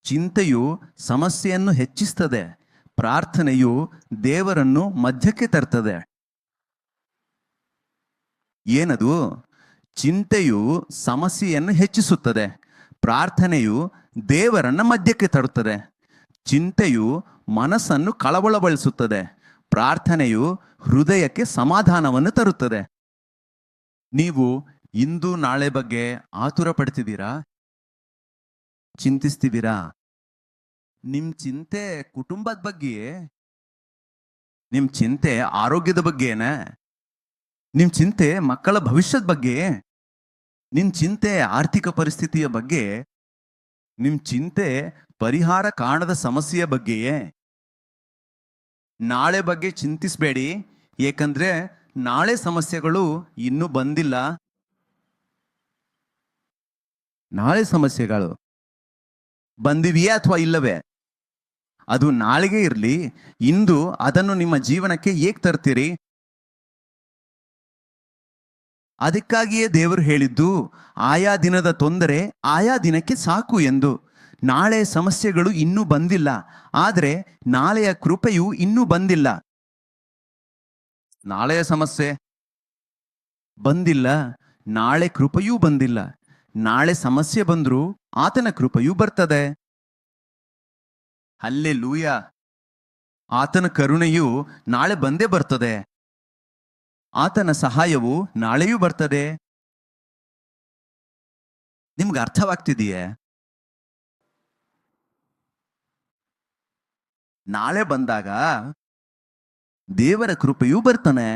ಚಿಂತೆಯು ಸಮಸ್ಯೆಯನ್ನು ಹೆಚ್ಚಿಸ್ತದೆ, ಪ್ರಾರ್ಥನೆಯು ದೇವರನ್ನು ಮಧ್ಯಕ್ಕೆ ತರ್ತದೆ. ಏನದು? ಚಿಂತೆಯು ಸಮಸ್ಯೆಯನ್ನು ಹೆಚ್ಚಿಸುತ್ತದೆ, ಪ್ರಾರ್ಥನೆಯು ದೇವರನ್ನ ಮಧ್ಯಕ್ಕೆ ತರುತ್ತದೆ. ಚಿಂತೆಯು ಮನಸ್ಸನ್ನು ಕಳವಳಗೊಳಿಸುತ್ತದೆ, ಪ್ರಾರ್ಥನೆಯು ಹೃದಯಕ್ಕೆ ಸಮಾಧಾನವನ್ನು ತರುತ್ತದೆ. ನೀವು ಇಂದು ನಾಳೆ ಬಗ್ಗೆ ಆತುರ ಪಡ್ತಿದ್ದೀರಾ? ಚಿಂತಿಸ್ತಿದ್ದೀರಾ? ನಿಮ್ ಚಿಂತೆ ಕುಟುಂಬದ ಬಗ್ಗೆಯೇ? ನಿಮ್ ಚಿಂತೆ ಆರೋಗ್ಯದ ಬಗ್ಗೆನೇ? ನಿಮ್ ಚಿಂತೆ ಮಕ್ಕಳ ಭವಿಷ್ಯದ ಬಗ್ಗೆ? ನಿಮ್ ಚಿಂತೆ ಆರ್ಥಿಕ ಪರಿಸ್ಥಿತಿಯ ಬಗ್ಗೆ? ನಿಮ್ ಚಿಂತೆ ಪರಿಹಾರ ಕಾಣದ ಸಮಸ್ಯೆಯ ಬಗ್ಗೆಯೇ? ನಾಳೆ ಬಗ್ಗೆ ಚಿಂತಿಸಬೇಡಿ, ಏಕೆಂದ್ರೆ ನಾಳೆ ಸಮಸ್ಯೆಗಳು ಇನ್ನೂ ಬಂದಿಲ್ಲ. ನಾಳೆ ಸಮಸ್ಯೆಗಳು ಬಂದಿವೆಯೇ ಅಥವಾ ಇಲ್ಲವೇ? ಅದು ನಾಳೆಗೆ ಇರಲಿ, ಇಂದು ಅದನ್ನು ನಿಮ್ಮ ಜೀವನಕ್ಕೆ ಹೇಗೆ ತರ್ತೀರಿ? ಅದಕ್ಕಾಗಿಯೇ ದೇವರು ಹೇಳಿದ್ದು, ಆಯಾ ದಿನದ ತೊಂದರೆ ಆಯಾ ದಿನಕ್ಕೆ ಸಾಕು ಎಂದು. ನಾಳೆ ಸಮಸ್ಯೆಗಳು ಇನ್ನೂ ಬಂದಿಲ್ಲ, ಆದರೆ ನಾಳೆಯ ಕೃಪೆಯು ಇನ್ನೂ ಬಂದಿಲ್ಲ. ನಾಳೆಯ ಸಮಸ್ಯೆ ಬಂದಿಲ್ಲ, ನಾಳೆ ಕೃಪೆಯೂ ಬಂದಿಲ್ಲ. ನಾಳೆ ಸಮಸ್ಯೆ ಬಂದರೂ ಆತನ ಕೃಪೆಯೂ ಬರ್ತದೆ. ಹಲ್ಲೆಲೂಯಾ! ಆತನ ಕರುಣೆಯು ನಾಳೆ ಬಂದೇ ಬರ್ತದೆ. ಆತನ ಸಹಾಯವು ನಾಳೆಯೂ ಬರ್ತದೆ. ನಿಮ್ಗೆ ಅರ್ಥವಾಗ್ತಿದೆಯೇ? ನಾಳೆ ಬಂದಾಗ ದೇವರ ಕೃಪೆಯೂ ಬರ್ತಾನೆ.